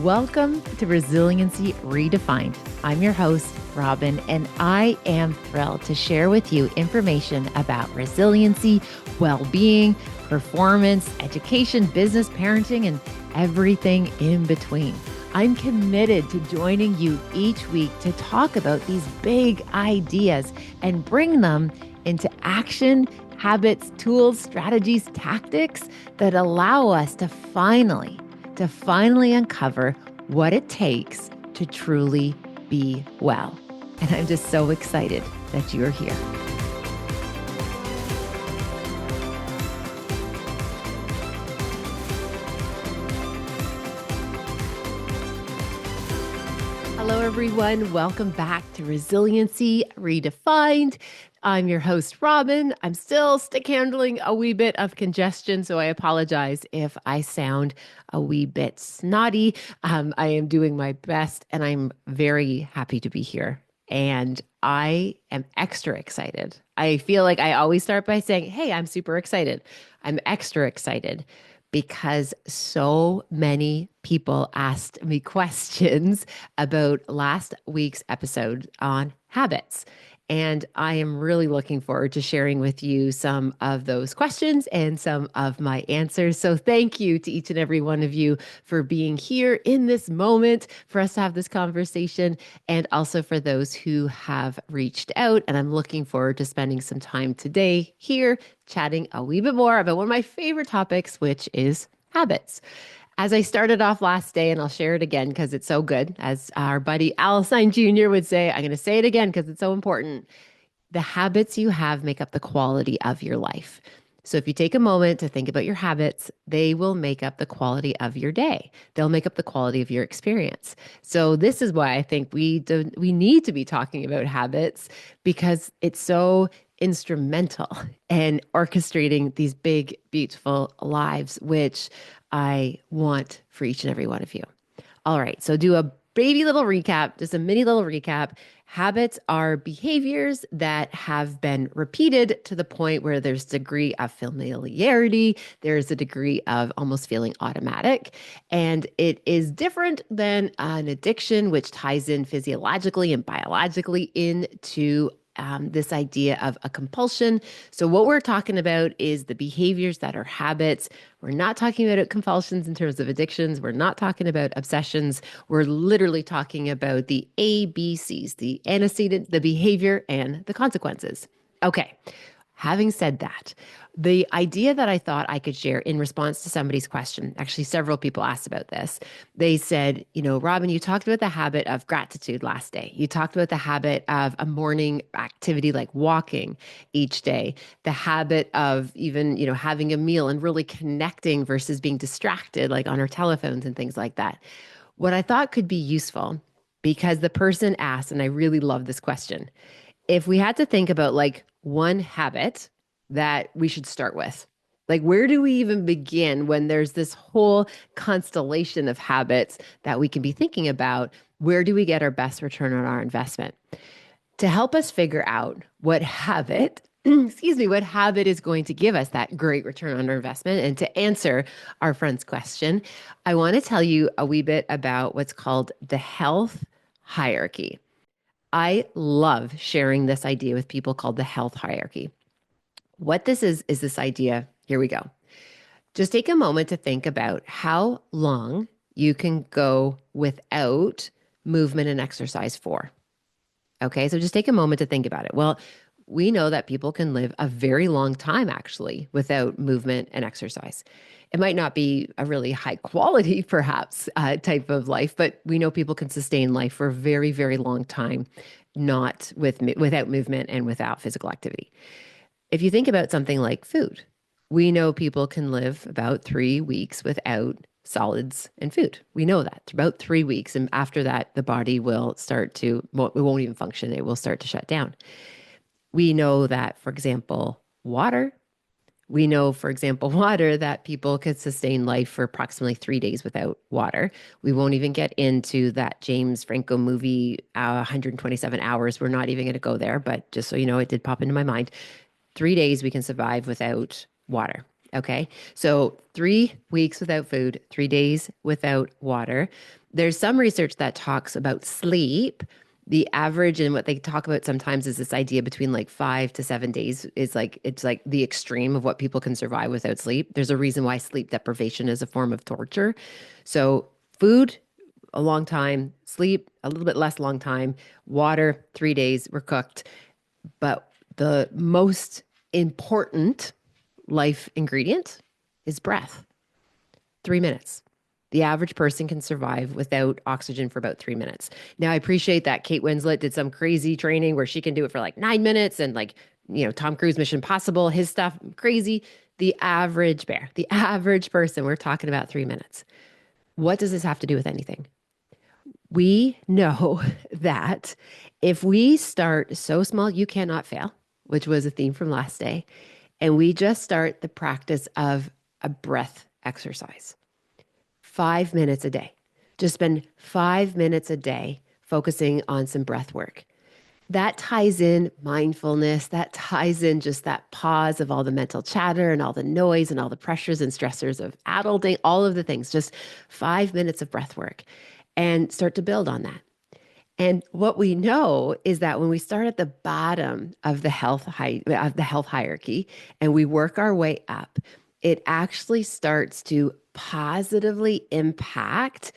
Welcome to Resiliency Redefined. I'm your host, Robyne, and I am thrilled to share with you information about resiliency, well-being, performance, education, business, parenting, and everything in between. I'm committed to joining you each week to talk about these big ideas and bring them into action, habits, tools, strategies, tactics that allow us to finally uncover what it takes to truly be well. And I'm just so excited that you're here. Hello, everyone. Welcome back to Resiliency Redefined. I'm your host, Robyne. I'm still stick handling a wee bit of congestion, so I apologize if I sound a wee bit snotty. I am doing my best, and I'm very happy to be here. And I am extra excited. I feel like I always start by saying, hey, I'm super excited. I'm extra excited because so many people asked me questions about last week's episode on habits. And I am really looking forward to sharing with you some of those questions and some of my answers. So thank you to each and every one of you for being here in this moment for us to have this conversation, and also for those who have reached out. And I'm looking forward to spending some time today here chatting a wee bit more about one of my favorite topics, which is habits. As I started off last day, and I'll share it again because it's so good, as our buddy Alcine Jr. would say, I'm going to say it again because it's so important. The habits you have make up the quality of your life. So if you take a moment to think about your habits, they will make up the quality of your day. They'll make up the quality of your experience. So this is why I think we need to be talking about habits, because it's so instrumental in orchestrating these big, beautiful lives, which I want for each and every one of you. All right, so do a baby little recap, just a mini little recap. Habits are behaviors that have been repeated to the point where there's a degree of familiarity, there's a degree of almost feeling automatic, and it is different than an addiction, which ties in physiologically and biologically into this idea of a compulsion. So what we're talking about is the behaviors that are habits. We're not talking about compulsions in terms of addictions. We're not talking about obsessions. We're literally talking about the ABCs, the antecedent, the behavior, and the consequences. Okay. Having said that, the idea that I thought I could share in response to somebody's question, actually, several people asked about this. They said, Robyne, you talked about the habit of gratitude last day. You talked about the habit of a morning activity like walking each day, the habit of even, having a meal and really connecting versus being distracted, like on our telephones and things like that. What I thought could be useful, because the person asked, and I really love this question, if we had to think about like one habit that we should start with, like where do we even begin when there's this whole constellation of habits that we can be thinking about? Where do we get our best return on our investment? To help us figure out what habit, what habit is going to give us that great return on our investment, and to answer our friend's question, I want to tell you a wee bit about what's called the health hierarchy. I love sharing this idea with people called the health hierarchy. What this is this idea. Here we go. Just take a moment to think about how long you can go without movement and exercise for. Okay, so just take a moment to think about it. Well, we know that people can live a very long time actually without movement and exercise. It might not be a really high quality, perhaps, type of life, but we know people can sustain life for a very, very long time, not without movement and without physical activity. If you think about something like food, we know people can live about 3 weeks without solids and food. We know that about 3 weeks. And after that, the body will start to, well, it won't even function. It will start to shut down. We know that, for example, water that people could sustain life for approximately 3 days without water. We won't even get into that James Franco movie, 127 Hours. We're not even going to go there, but just so you know, it did pop into my mind. 3 days we can survive without water. Okay. So 3 weeks without food, 3 days without water. There's some research that talks about sleep. The average and what they talk about sometimes is this idea between like 5 to 7 days is like it's like the extreme of what people can survive without sleep. There's a reason why sleep deprivation is a form of torture. So food, a long time, sleep, a little bit less long time, water, 3 days, we're cooked. But the most important life ingredient is breath. 3 minutes. The average person can survive without oxygen for about 3 minutes. Now, I appreciate that Kate Winslet did some crazy training where she can do it for like 9 minutes and like, Tom Cruise Mission Possible, his stuff, crazy. The average bear, the average person, we're talking about 3 minutes. What does this have to do with anything? We know that if we start so small, you cannot fail, which was a theme from last day, and we just start the practice of a breath exercise, 5 minutes a day. Just spend 5 minutes a day focusing on some breath work. That ties in mindfulness, that ties in just that pause of all the mental chatter and all the noise and all the pressures and stressors of adulting, all of the things, just 5 minutes of breath work and start to build on that. And what we know is that when we start at the bottom of the of the health hierarchy and we work our way up, it actually starts to positively impact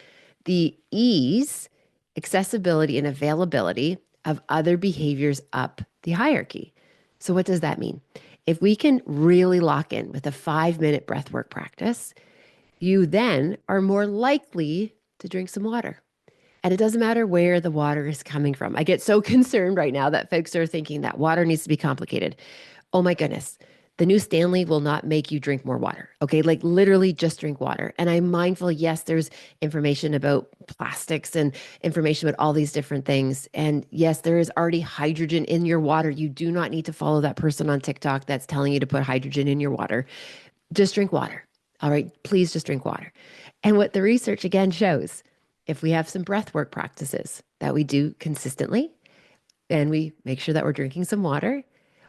the ease, accessibility, and availability of other behaviors up the hierarchy. So what does that mean? If we can really lock in with a 5 minute breathwork practice, you then are more likely to drink some water. And it doesn't matter where the water is coming from. I get so concerned right now that folks are thinking that water needs to be complicated. Oh my goodness. The new Stanley will not make you drink more water. Okay. Like literally just drink water. And I'm mindful, yes, there's information about plastics and information about all these different things. And yes, there is already hydrogen in your water. You do not need to follow that person on TikTok that's telling you to put hydrogen in your water. Just drink water. All right. Please just drink water. And what the research again shows, if we have some breath work practices that we do consistently and we make sure that we're drinking some water,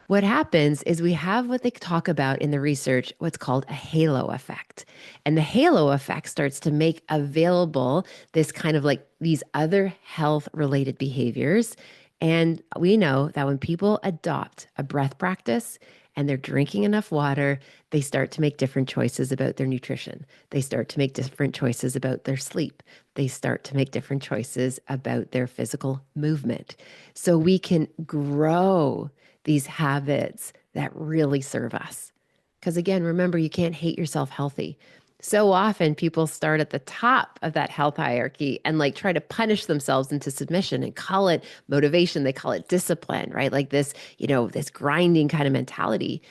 what happens is we have what they talk about in the research, what's called a halo effect. And the halo effect starts to make available this kind of like these other health related behaviors. And we know that when people adopt a breath practice and they're drinking enough water, they start to make different choices about their nutrition. They start to make different choices about their sleep. They start to make different choices about their physical movement. So we can grow these habits that really serve us. Because again, remember, you can't hate yourself healthy. So often people start at the top of that health hierarchy and like try to punish themselves into submission and call it motivation. They call it discipline, right? Like this, this grinding kind of mentality.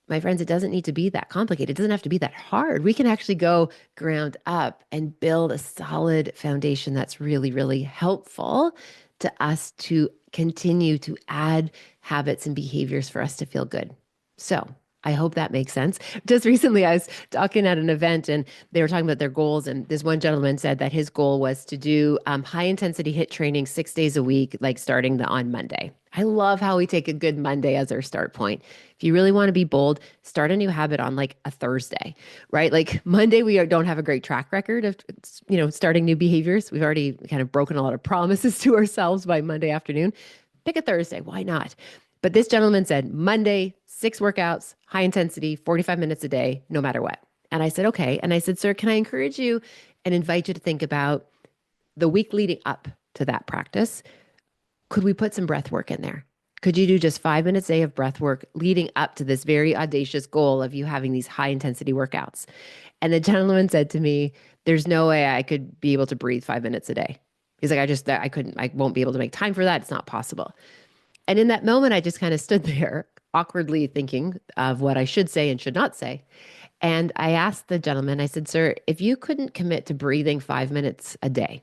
My friends, it doesn't need to be that complicated. It doesn't have to be that hard. We can actually go ground up and build a solid foundation that's really, really helpful to us to continue to add habits and behaviors for us to feel good. So I hope that makes sense. Just recently, I was talking at an event and they were talking about their goals. And this one gentleman said that his goal was to do high intensity HIIT training 6 days a week, like starting on Monday. I love how we take a good Monday as our start point. If you really want to be bold, start a new habit on like a Thursday, right? Like Monday, we don't have a great track record of, starting new behaviors. We've already kind of broken a lot of promises to ourselves by Monday afternoon. Pick a Thursday. Why not? But this gentleman said Monday, 6 workouts, high intensity, 45 minutes a day, no matter what. And I said, okay. And I said, sir, can I encourage you and invite you to think about the week leading up to that practice? Could we put some breath work in there? Could you do just 5 minutes a day of breath work leading up to this very audacious goal of you having these high intensity workouts? And the gentleman said to me, there's no way I could be able to breathe 5 minutes a day. He's like, I won't be able to make time for that. It's not possible. And in that moment, I just kind of stood there awkwardly thinking of what I should say and should not say. And I asked the gentleman, I said, sir, if you couldn't commit to breathing 5 minutes a day,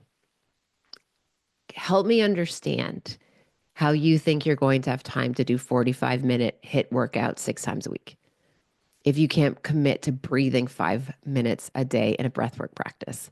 help me understand how you think you're going to have time to do 45-minute HIIT workouts 6 times a week if you can't commit to breathing 5 minutes a day in a breathwork practice.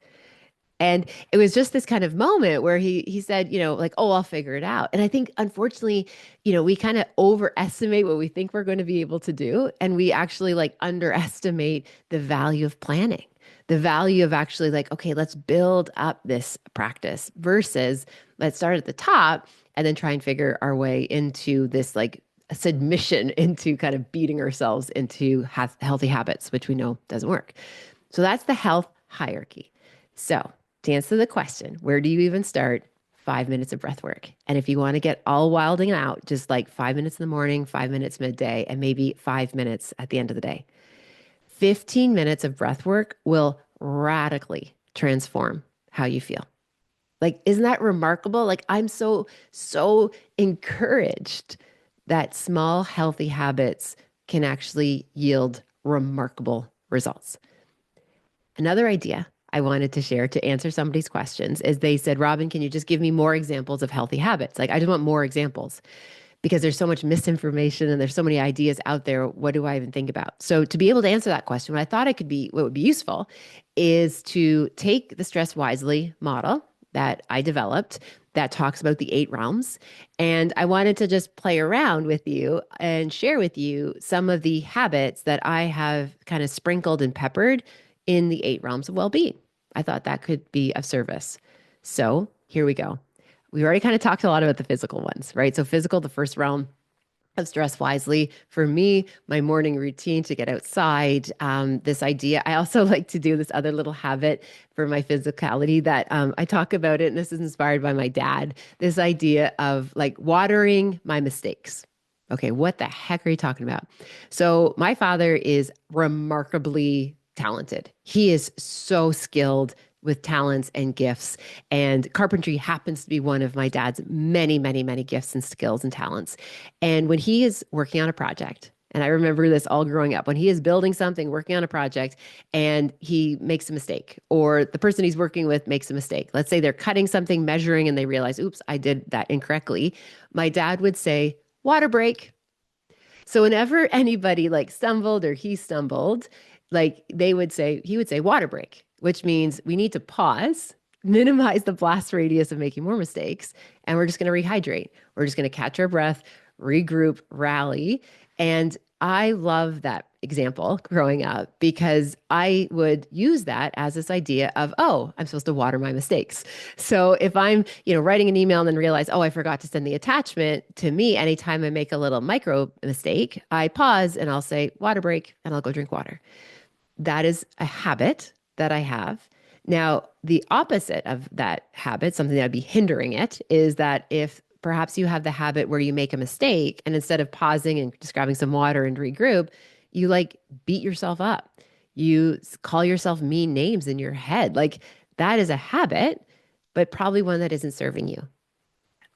And it was just this kind of moment where he said, like, oh, I'll figure it out. And I think unfortunately, we kind of overestimate what we think we're going to be able to do. And we actually like underestimate the value of planning, the value of actually like, okay, let's build up this practice versus let's start at the top and then try and figure our way into this like submission into kind of beating ourselves into healthy habits, which we know doesn't work. So that's the health hierarchy. So to answer the question, where do you even start? 5 minutes of breath work. And if you want to get all wilding out, just like 5 minutes in the morning, 5 minutes midday, and maybe 5 minutes at the end of the day. 15 minutes of breath work will radically transform how you feel. Like, isn't that remarkable? Like, I'm so encouraged that small, healthy habits can actually yield remarkable results. Another idea I wanted to share to answer somebody's questions is they said, Robyne, can you just give me more examples of healthy habits? Like, I just want more examples because there's so much misinformation and there's so many ideas out there. What do I even think about? So to be able to answer that question, what I thought what would be useful is to take the Stress Wisely model that I developed that talks about the 8 realms. And I wanted to just play around with you and share with you some of the habits that I have kind of sprinkled and peppered in the 8 realms of well-being. I thought that could be of service. So here we go. We already kind of talked a lot about the physical ones, right? So physical, the first realm of Stress Wisely. For me, my morning routine to get outside, this idea. I also like to do this other little habit for my physicality that I talk about it, and this is inspired by my dad. This idea of like watering my mistakes. Okay, what the heck are you talking about? So my father is remarkably talented. He is so skilled with talents and gifts. And carpentry happens to be one of my dad's many, many, many gifts and skills and talents. And when he is working on a project, and I remember this all growing up, when he is building something, working on a project, and he makes a mistake, or the person he's working with makes a mistake. Let's say they're cutting something, measuring, and they realize, oops, I did that incorrectly. My dad would say, water break. So whenever anybody like stumbled or he stumbled, like he would say water break, which means we need to pause, minimize the blast radius of making more mistakes, and we're just going to rehydrate. We're just going to catch our breath, regroup, rally. And I love that example growing up because I would use that as this idea of, oh, I'm supposed to water my mistakes. So if I'm, writing an email and then realize, oh, I forgot to send the attachment, to me, anytime I make a little micro mistake, I pause and I'll say water break and I'll go drink water. That is a habit that I have. Now, the opposite of that habit, something that would be hindering it, is that if perhaps you have the habit where you make a mistake and instead of pausing and just grabbing some water and regroup, you like beat yourself up. You call yourself mean names in your head. Like that is a habit, but probably one that isn't serving you.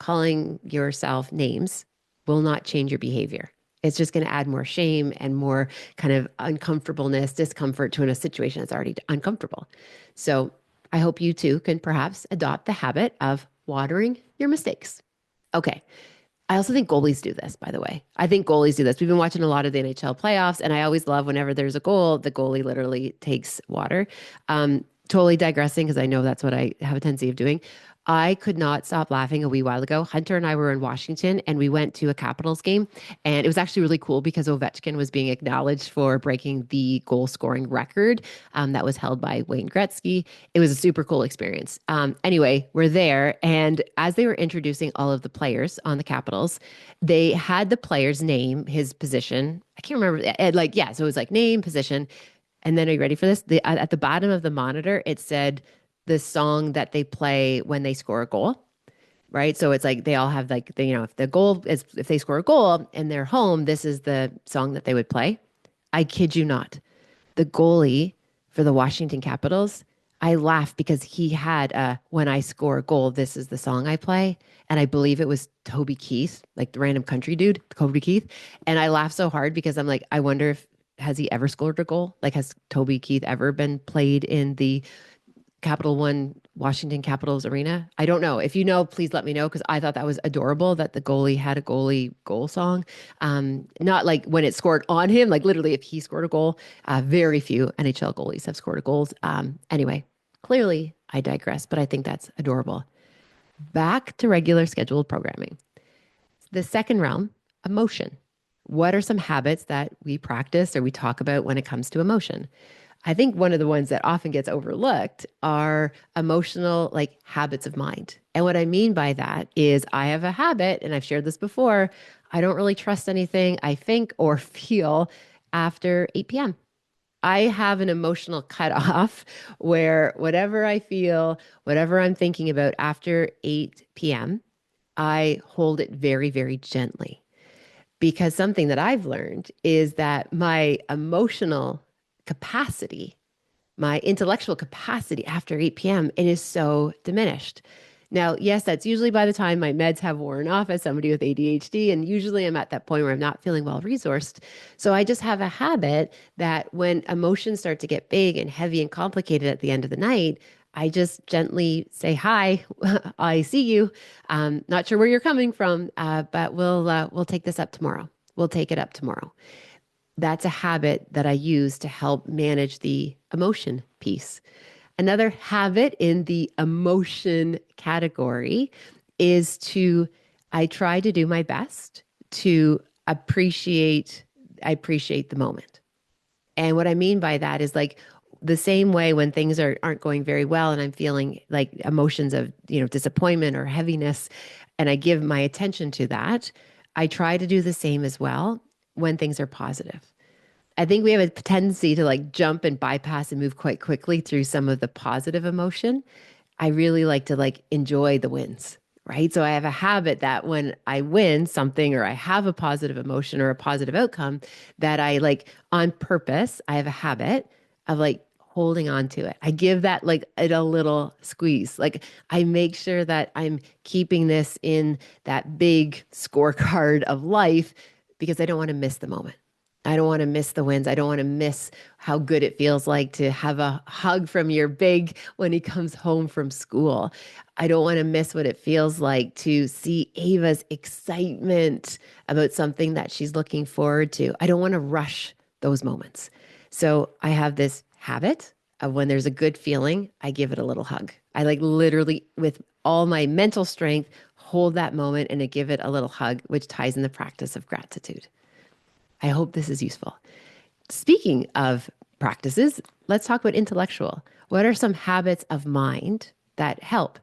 Calling yourself names will not change your behavior. It's just going to add more shame and more kind of uncomfortableness, discomfort to a situation that's already uncomfortable. So I hope you too can perhaps adopt the habit of watering your mistakes. Okay. I also think goalies do this, by the way. I think goalies do this. We've been watching a lot of the NHL playoffs, and I always love whenever there's a goal, the goalie literally takes water. Totally digressing because I know that's what I have a tendency of doing. I could not stop laughing a wee while ago. Hunter and I were in Washington and we went to a Capitals game. And it was actually really cool because Ovechkin was being acknowledged for breaking the goal scoring record that was held by Wayne Gretzky. It was a super cool experience. Anyway, we're there. And as they were introducing all of the players on the Capitals, they had the player's name, his position. I can't remember. So it was like name, position. And then, are you ready for this? At the bottom of the monitor, it said the song that they play when they score a goal, right? So it's like they all have like, if they score a goal and they're home, this is the song that they would play. I kid you not. The goalie for the Washington Capitals, I laughed because he had when I score a goal, this is the song I play. And I believe it was Toby Keith, like the random country dude, Toby Keith. And I laughed so hard because I'm like, I wonder if has he ever scored a goal? Like, has Toby Keith ever been played in the Capital One Washington Capitals arena? I don't know. If you know, please let me know because I thought that was adorable that the goalie had a goalie goal song. Not like when it scored on him, like literally if he scored a goal. Very few NHL goalies have scored a goals. Anyway, clearly I digress, but I think that's adorable. Back to regular scheduled programming. The second realm, emotion. What are some habits that we practice or we talk about when it comes to emotion? I think one of the ones that often gets overlooked are emotional like habits of mind. And what I mean by that is I have a habit, and I've shared this before, I don't really trust anything I think or feel after 8 p.m. I have an emotional cutoff where whatever I feel, whatever I'm thinking about after 8 p.m., I hold it very, very gently. Because something that I've learned is that my emotional capacity, my intellectual capacity after 8 p.m., it is so diminished. Now, yes, that's usually by the time my meds have worn off as somebody with ADHD. And usually I'm at that point where I'm not feeling well resourced. So I just have a habit that when emotions start to get big and heavy and complicated at the end of the night, I just gently say, hi, I see you. Not sure where you're coming from, but we'll take this up tomorrow. We'll take it up tomorrow. That's a habit that I use to help manage the emotion piece. Another habit in the emotion category is I try to do my best to I appreciate the moment. And what I mean by that is like the same way when things aren't going very well and I'm feeling like emotions of, disappointment or heaviness, and I give my attention to that, I try to do the same as well when things are positive. I think we have a tendency to like jump and bypass and move quite quickly through some of the positive emotion. I really like to like enjoy the wins, right? So I have a habit that when I win something or I have a positive emotion or a positive outcome, that I like on purpose, I have a habit of like holding on to it. I give that like it a little squeeze. Like I make sure that I'm keeping this in that big scorecard of life because I don't want to miss the moment. I don't want to miss the wins. I don't want to miss how good it feels like to have a hug from your big when he comes home from school. I don't want to miss what it feels like to see Ava's excitement about something that she's looking forward to. I don't want to rush those moments. So I have this habit of when there's a good feeling, I give it a little hug. I like literally, with all my mental strength, hold that moment and I give it a little hug, which ties in the practice of gratitude. I hope this is useful. Speaking of practices, let's talk about intellectual. What are some habits of mind that help?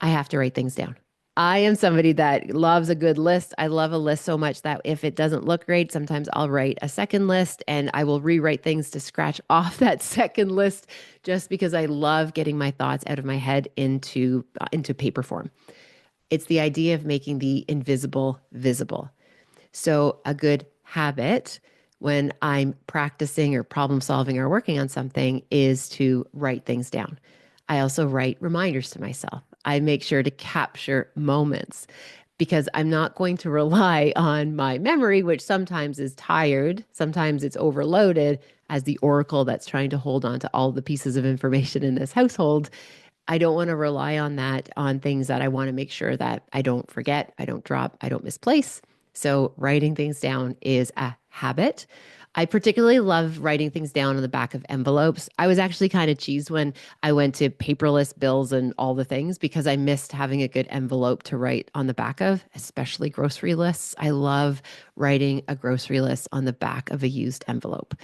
I have to write things down. I am somebody that loves a good list. I love a list so much that if it doesn't look great, sometimes I'll write a second list and I will rewrite things to scratch off that second list just because I love getting my thoughts out of my head into paper form. It's the idea of making the invisible visible. So, a good habit when I'm practicing or problem solving or working on something is to write things down. I also write reminders to myself. I make sure to capture moments because I'm not going to rely on my memory, which sometimes is tired, sometimes it's overloaded as the oracle that's trying to hold on to all the pieces of information in this household. I don't want to rely on that on things that I want to make sure that I don't forget, I don't drop, I don't misplace. So writing things down is a habit. I particularly love writing things down on the back of envelopes. I was actually kind of cheesed when I went to paperless bills and all the things because I missed having a good envelope to write on the back of, especially grocery lists. I love writing a grocery list on the back of a used envelope.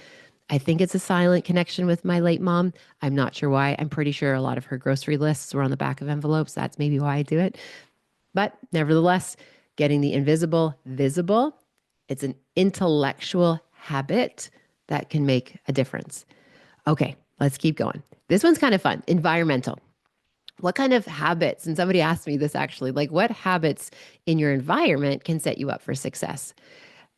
I think it's a silent connection with my late mom. I'm not sure why. I'm pretty sure a lot of her grocery lists were on the back of envelopes. That's maybe why I do it. But nevertheless, getting the invisible visible, it's an intellectual habit that can make a difference. Okay, let's keep going. This one's kind of fun. Environmental. What kind of habits, and somebody asked me this actually, like what habits in your environment can set you up for success?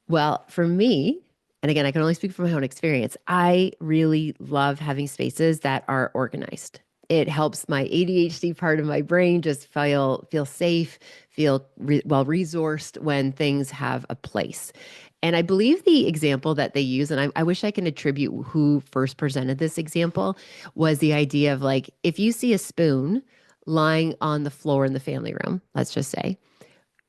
Well, for me, and again, I can only speak from my own experience, I really love having spaces that are organized. It helps my ADHD part of my brain just feel safe, feel well resourced when things have a place. And I believe the example that they use, and I wish I can attribute who first presented this example, was the idea of like, if you see a spoon lying on the floor in the family room, let's just say,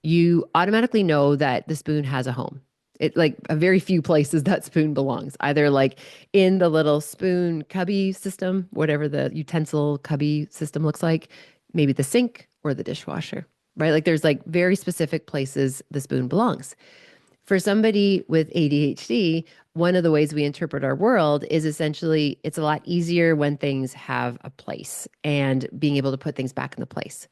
you automatically know that the spoon has a home. It like a very few places that spoon belongs, either like in the little spoon cubby system, whatever the utensil cubby system looks like, maybe the sink or the dishwasher, right? Like there's like very specific places the spoon belongs. For somebody with ADHD, one of the ways we interpret our world is essentially it's a lot easier when things have a place and being able to put things back in the place.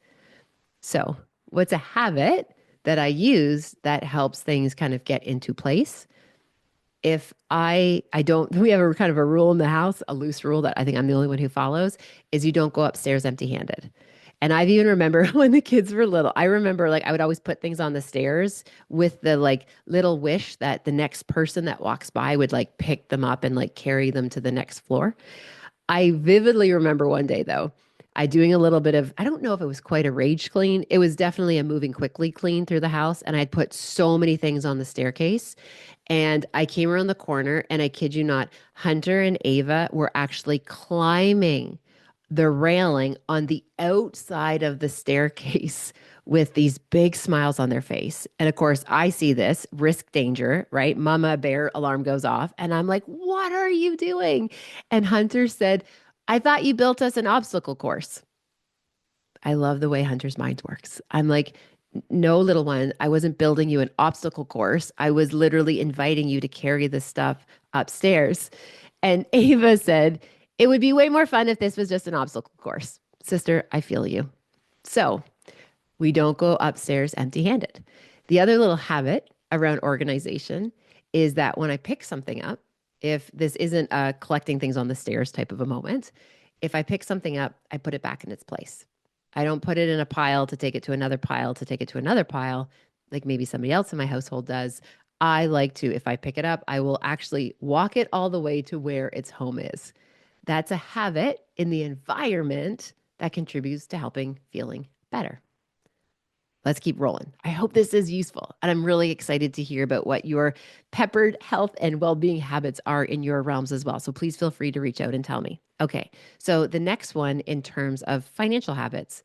So, what's a habit that I use that helps things kind of get into place? If I don't we have a kind of a rule in the house, a loose rule that I think I'm the only one who follows, is you don't go upstairs empty-handed. And I've even remember when the kids were little, I remember like I would always put things on the stairs with the like little wish that the next person that walks by would like pick them up and like carry them to the next floor. I vividly remember one day though, I doing a little bit of, I don't know if it was quite a rage clean. It was definitely a moving quickly clean through the house. And I'd put so many things on the staircase. And I came around the corner and I kid you not, Hunter and Ava were actually climbing the railing on the outside of the staircase with these big smiles on their face. And of course, I see this risk danger, right? Mama bear alarm goes off. And I'm like, what are you doing? And Hunter said, I thought you built us an obstacle course. I love the way Hunter's mind works. I'm like, no, little one, I wasn't building you an obstacle course. I was literally inviting you to carry this stuff upstairs. And Ava said, it would be way more fun if this was just an obstacle course. Sister, I feel you. So we don't go upstairs empty handed. The other little habit around organization is that when I pick something up, if this isn't a collecting things on the stairs type of a moment, if I pick something up, I put it back in its place. I don't put it in a pile to take it to another pile to take it to another pile, like maybe somebody else in my household does. I like to, if I pick it up, I will actually walk it all the way to where its home is. That's a habit in the environment that contributes to helping feeling better. Let's keep rolling. I hope this is useful. And I'm really excited to hear about what your peppered health and well being habits are in your realms as well. So please feel free to reach out and tell me. Okay. So the next one in terms of financial habits.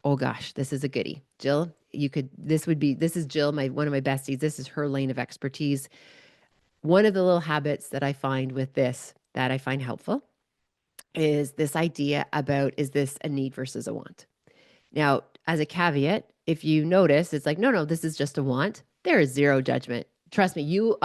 Oh gosh, this is a goodie. Jill, this is Jill, one of my besties. This is her lane of expertise. One of the little habits that I find with this that I find helpful is this idea about, is this a need versus a want? Now, as a caveat, if you notice, it's like, no, this is just a want. There is zero judgment. Trust me, you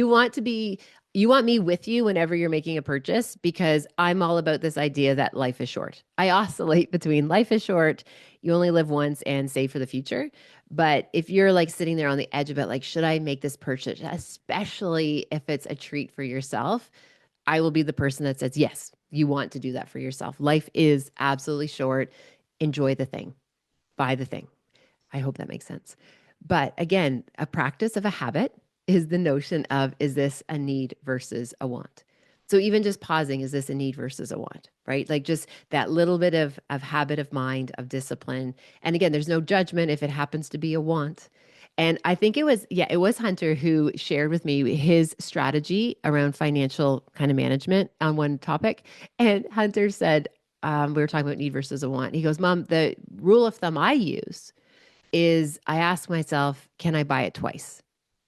want to be, you want me with you whenever you're making a purchase because I'm all about this idea that life is short. I oscillate between life is short, you only live once, and save for the future. But if you're like sitting there on the edge of it, like, should I make this purchase, especially if it's a treat for yourself? I will be the person that says, yes, you want to do that for yourself. Life is absolutely short. Enjoy the thing, buy the thing. I hope that makes sense. But again, a practice of a habit is the notion of, is this a need versus a want? So even just pausing, is this a need versus a want, right? Like just that little bit of habit of mind, of discipline. And again, there's no judgment if it happens to be a want. And I think it was Hunter who shared with me his strategy around financial kind of management on one topic. And Hunter said, we were talking about need versus a want. He goes, Mom, the rule of thumb I use is I ask myself, can I buy it twice?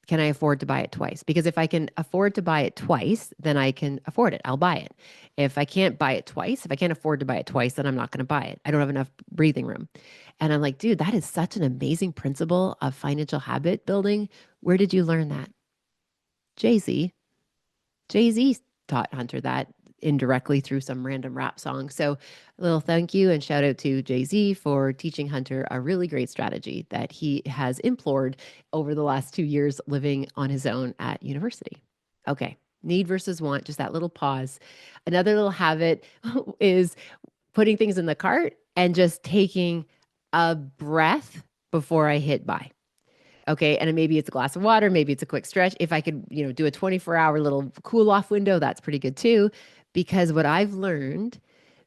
Can I afford to buy it twice? Because if I can afford to buy it twice, then I can afford it. I'll buy it. If I can't buy it twice, if I can't afford to buy it twice, then I'm not going to buy it. I don't have enough breathing room. And I'm like, dude, that is such an amazing principle of financial habit building. Where did you learn that? Jay-Z. Jay-Z taught Hunter that indirectly through some random rap song. So a little thank you and shout out to Jay-Z for teaching Hunter a really great strategy that he has implored over the last 2 years living on his own at university. Okay, need versus want, just that little pause. Another little habit is putting things in the cart and just taking a breath before I hit buy. Okay. And maybe it's a glass of water, maybe it's a quick stretch. If I could, do a 24-hour little cool off window, that's pretty good too. Because what I've learned,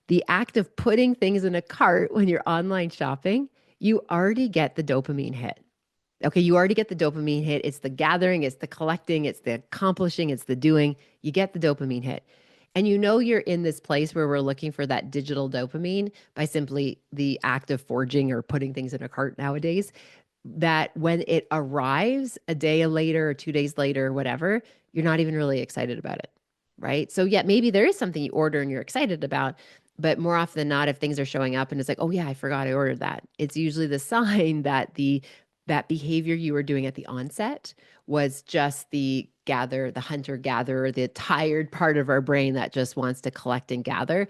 the act of putting things in a cart when you're online shopping, you already get the dopamine hit. Okay. You already get the dopamine hit. It's the gathering, it's the collecting, it's the accomplishing, it's the doing. You get the dopamine hit. And you're in this place where we're looking for that digital dopamine by simply the act of forging or putting things in a cart nowadays. that when it arrives a day later or 2 days later or whatever, you're not even really excited about it. Right. So, yeah, maybe there is something you order and you're excited about. But more often than not, if things are showing up and it's like, oh, yeah, I forgot I ordered that, it's usually the sign that that behavior you were doing at the onset was just the hunter gatherer, the tired part of our brain that just wants to collect and gather,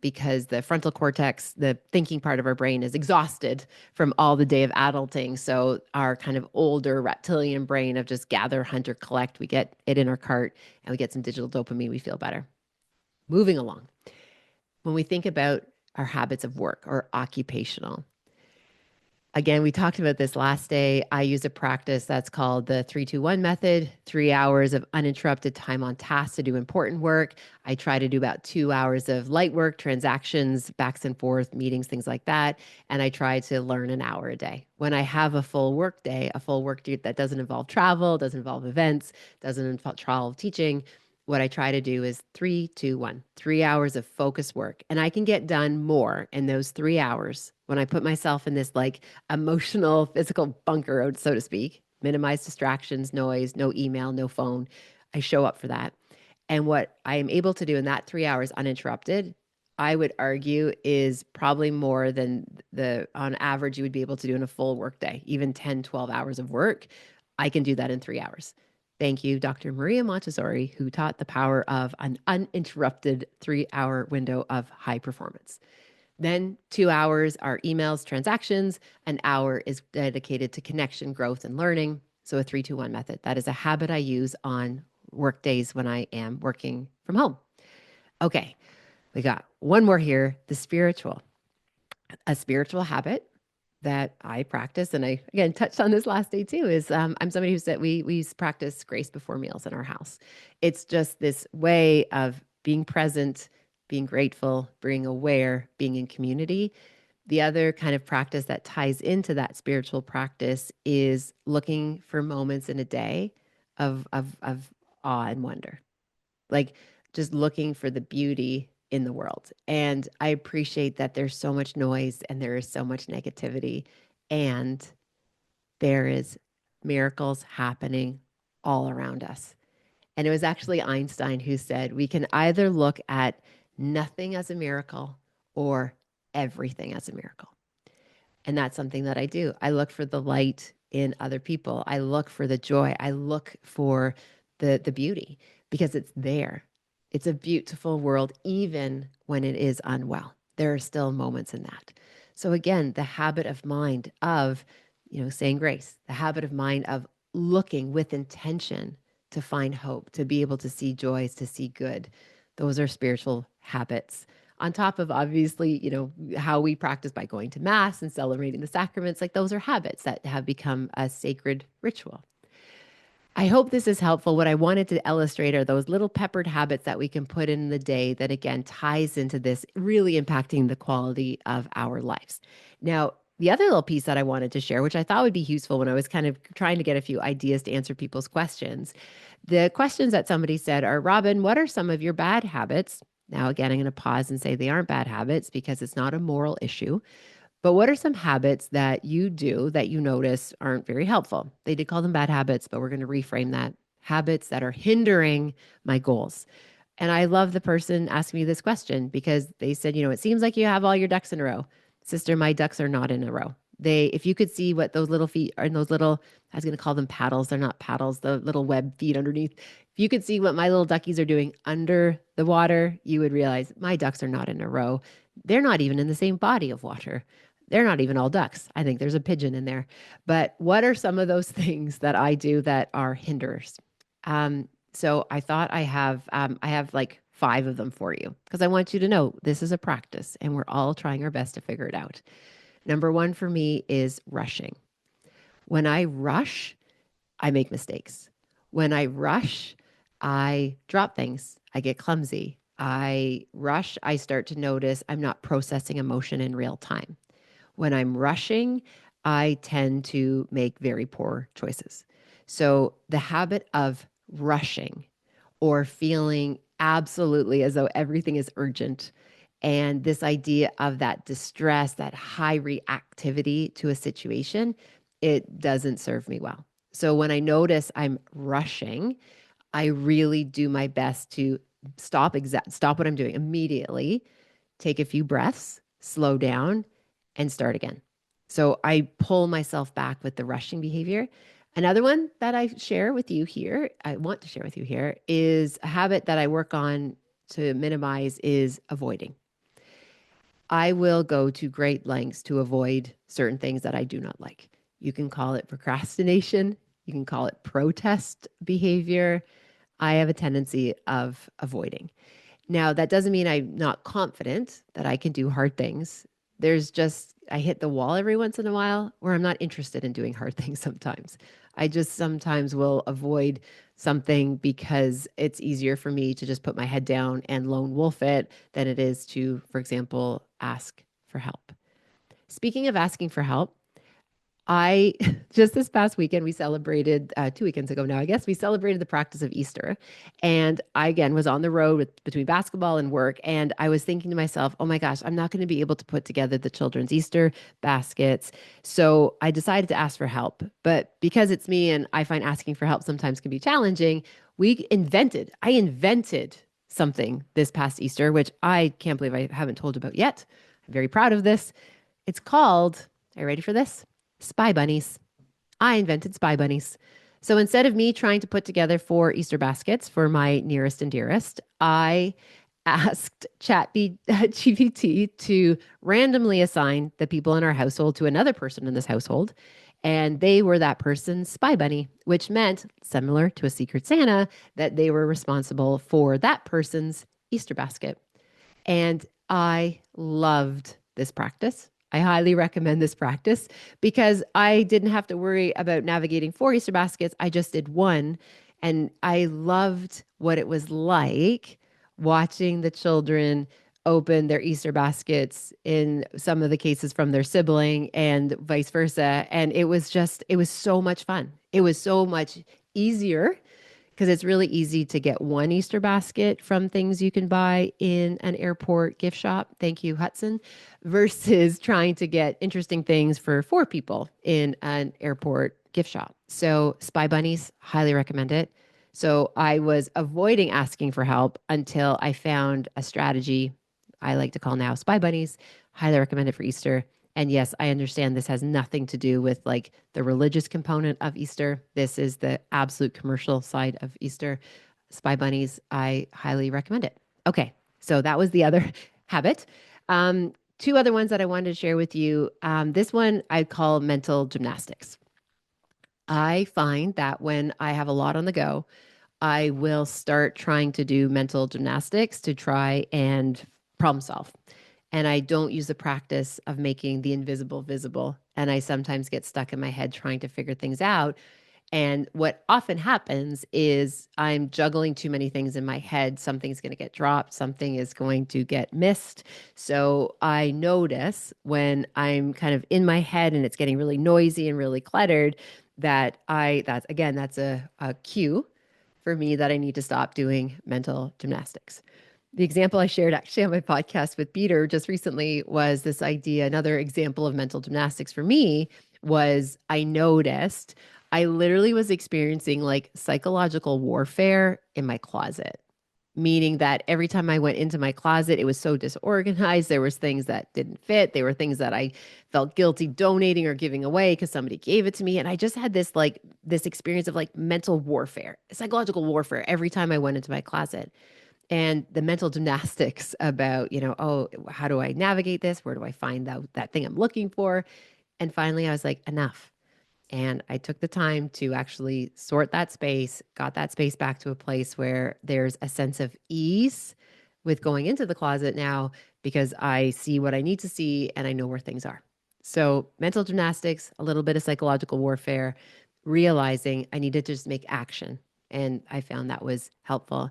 because the frontal cortex, the thinking part of our brain, is exhausted from all the day of adulting. So our kind of older reptilian brain of just gather, hunter, collect, we get it in our cart and we get some digital dopamine, we feel better. Moving along. When we think about our habits of work or occupational, again, we talked about this last day. I use a practice that's called the 3-2-1 method, 3 hours of uninterrupted time on task to do important work. I try to do about 2 hours of light work, transactions, backs and forth, meetings, things like that. And I try to learn an hour a day. When I have a full work day, that doesn't involve travel, doesn't involve events, doesn't involve travel teaching, what I try to do is 3-2-1, 3 hours of focused work. And I can get done more in those 3 hours when I put myself in this like emotional, physical bunker, so to speak, minimize distractions, noise, no email, no phone. I show up for that. And what I am able to do in that 3 hours uninterrupted, I would argue is probably more than on average, you would be able to do in a full workday, even 10, 12 hours of work. I can do that in 3 hours. Thank you, Dr. Maria Montessori, who taught the power of an uninterrupted 3 hour window of high performance. Then 2 hours are emails, transactions. An hour is dedicated to connection, growth, and learning. So a 3-2-1 method. That is a habit I use on work days when I am working from home. Okay, we got one more here, the spiritual. A spiritual habit that I practice, and I again touched on this last day too, is I'm somebody who said we practice grace before meals in our house. It's just this way of being present, being grateful, being aware, being in community. The other kind of practice that ties into that spiritual practice is looking for moments in a day of awe and wonder, like just looking for the beauty in the world. And I appreciate that there's so much noise and there is so much negativity, and there is miracles happening all around us. And it was actually Einstein who said we can either look at nothing as a miracle or everything as a miracle. And that's something that I do. I look for the light in other people. I look for the joy. I look for the beauty because it's there. It's a beautiful world, even when it is unwell. There are still moments in that. So again, the habit of mind of, saying grace, the habit of mind of looking with intention to find hope, to be able to see joys, to see good. Those are spiritual habits on top of obviously, how we practice by going to mass and celebrating the sacraments. Like those are habits that have become a sacred ritual. I hope this is helpful. What I wanted to illustrate are those little peppered habits that we can put in the day that again ties into this really impacting the quality of our lives. Now, the other little piece that I wanted to share, which I thought would be useful when I was kind of trying to get a few ideas to answer people's questions. The questions that somebody said are, Robyne, what are some of your bad habits? Now, again, I'm going to pause and say they aren't bad habits because it's not a moral issue. But what are some habits that you do that you notice aren't very helpful? They did call them bad habits, but we're going to reframe that. Habits that are hindering my goals. And I love the person asking me this question because they said, it seems like you have all your ducks in a row. Sister, my ducks are not in a row. If you could see what those little feet are in those little, I was going to call them paddles. They're not paddles, the little web feet underneath. If you could see what my little duckies are doing under the water, you would realize my ducks are not in a row. They're not even in the same body of water. They're not even all ducks. I think there's a pigeon in there. But what are some of those things that I do that are hinders? So I thought I have like 5 of them for you because I want you to know this is a practice and we're all trying our best to figure it out. Number 1 for me is rushing. When I rush, I make mistakes. When I rush, I drop things. I get clumsy. I rush, I start to notice I'm not processing emotion in real time. When I'm rushing, I tend to make very poor choices. So the habit of rushing or feeling absolutely as though everything is urgent and this idea of that distress, that high reactivity to a situation it doesn't serve me well. So when I notice I'm rushing, I really do my best to stop what I'm doing immediately, take a few breaths, slow down, and start again. So I pull myself back with the rushing behavior. Another one that I want to share with you here, is a habit that I work on to minimize is avoiding. I will go to great lengths to avoid certain things that I do not like. You can call it procrastination, you can call it protest behavior. I have a tendency of avoiding. Now, that doesn't mean I'm not confident that I can do hard things. I hit the wall every once in a while where I'm not interested in doing hard things sometimes. I just sometimes will avoid something because it's easier for me to just put my head down and lone wolf it than it is to, for example, ask for help. Speaking of asking for help, I just this past weekend we celebrated 2 weekends ago now. I guess we celebrated the practice of Easter, and I again was on the road between basketball and work, and I was thinking to myself, "Oh my gosh, I'm not going to be able to put together the children's Easter baskets." So I decided to ask for help, but because it's me and I find asking for help sometimes can be challenging, I invented something this past Easter, which I can't believe I haven't told about yet. I'm very proud of this. It's called. Are you ready for this? Spy bunnies. I invented spy bunnies. So instead of me trying to put together 4 Easter baskets for my nearest and dearest, I asked ChatGPT to randomly assign the people in our household to another person in this household. And they were that person's spy bunny, which meant, similar to a Secret Santa, that they were responsible for that person's Easter basket. And I loved this practice. I highly recommend this practice because I didn't have to worry about navigating 4 Easter baskets. I just did one. And I loved what it was like watching the children open their Easter baskets in some of the cases from their sibling and vice versa. And it was so much fun. It was so much easier because it's really easy to get one Easter basket from things you can buy in an airport gift shop. Thank you, Hudson, versus trying to get interesting things for 4 people in an airport gift shop. So, Spy Bunnies, highly recommend it. So, I was avoiding asking for help until I found a strategy I like to call now Spy Bunnies. Highly recommend it for Easter. And yes, I understand this has nothing to do with like the religious component of Easter. This is the absolute commercial side of Easter. Spy bunnies, I highly recommend it. Okay, so that was the other habit. 2 other ones that I wanted to share with you. This one I call mental gymnastics. I find that when I have a lot on the go, I will start trying to do mental gymnastics to try and problem solve. And I don't use the practice of making the invisible visible. And I sometimes get stuck in my head trying to figure things out. And what often happens is I'm juggling too many things in my head. Something's going to get dropped, something is going to get missed. So I notice when I'm kind of in my head and it's getting really noisy and really cluttered that's a cue for me that I need to stop doing mental gymnastics. The example I shared actually on my podcast with Peter just recently was this idea. Another example of mental gymnastics for me was I noticed I literally was experiencing like psychological warfare in my closet, meaning that every time I went into my closet, it was so disorganized. There was things that didn't fit. There were things that I felt guilty donating or giving away because somebody gave it to me. And I just had this experience of like mental warfare, psychological warfare every time I went into my closet. And the mental gymnastics about, oh, how do I navigate this? Where do I find that thing I'm looking for? And finally, I was like, enough. And I took the time to actually sort that space, got that space back to a place where there's a sense of ease with going into the closet now because I see what I need to see and I know where things are. So, mental gymnastics, a little bit of psychological warfare, realizing I needed to just make action. And I found that was helpful.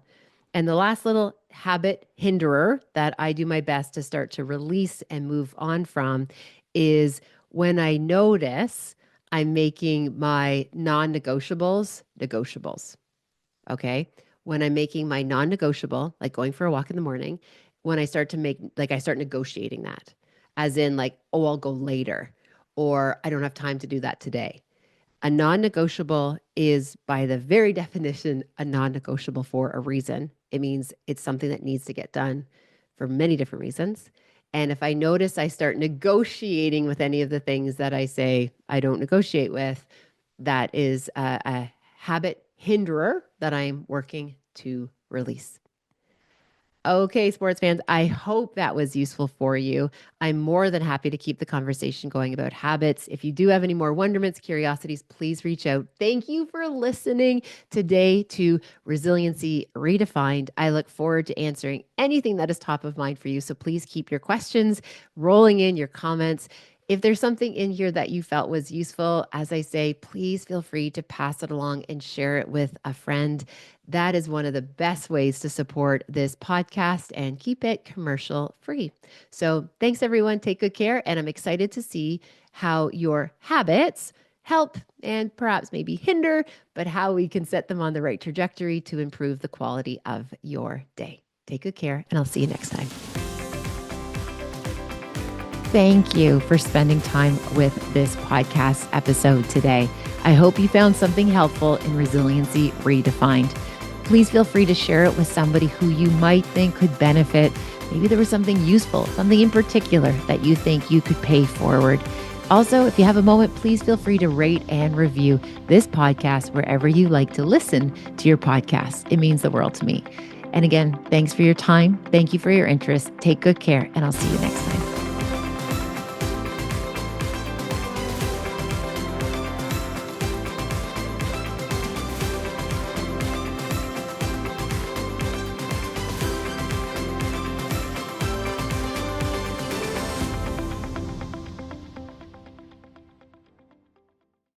And the last little habit hinderer that I do my best to start to release and move on from is when I notice I'm making my non negotiables negotiables. Okay. When I'm making my non negotiable, like going for a walk in the morning, when I start negotiating that, as in, like, oh, I'll go later, or I don't have time to do that today. A non-negotiable is, by the very definition, a non-negotiable for a reason. It means it's something that needs to get done for many different reasons. And if I notice I start negotiating with any of the things that I say I don't negotiate with, that is a habit hinderer that I'm working to release. Okay, sports fans, I hope that was useful for you. I'm more than happy to keep the conversation going about habits. If you do have any more wonderments, curiosities, please reach out. Thank you for listening today to Resiliency Redefined. I look forward to answering anything that is top of mind for you. So please keep your questions rolling in, your comments. If there's something in here that you felt was useful, as I say, please feel free to pass it along and share it with a friend. That is one of the best ways to support this podcast and keep it commercial free. So thanks, everyone. Take good care. And I'm excited to see how your habits help and perhaps maybe hinder, but how we can set them on the right trajectory to improve the quality of your day. Take good care, and I'll see you next time. Thank you for spending time with this podcast episode today. I hope you found something helpful in Resiliency Redefined. Please feel free to share it with somebody who you might think could benefit. Maybe there was something useful, something in particular that you think you could pay forward. Also, if you have a moment, please feel free to rate and review this podcast wherever you like to listen to your podcast. It means the world to me. And again, thanks for your time. Thank you for your interest. Take good care, and I'll see you next time.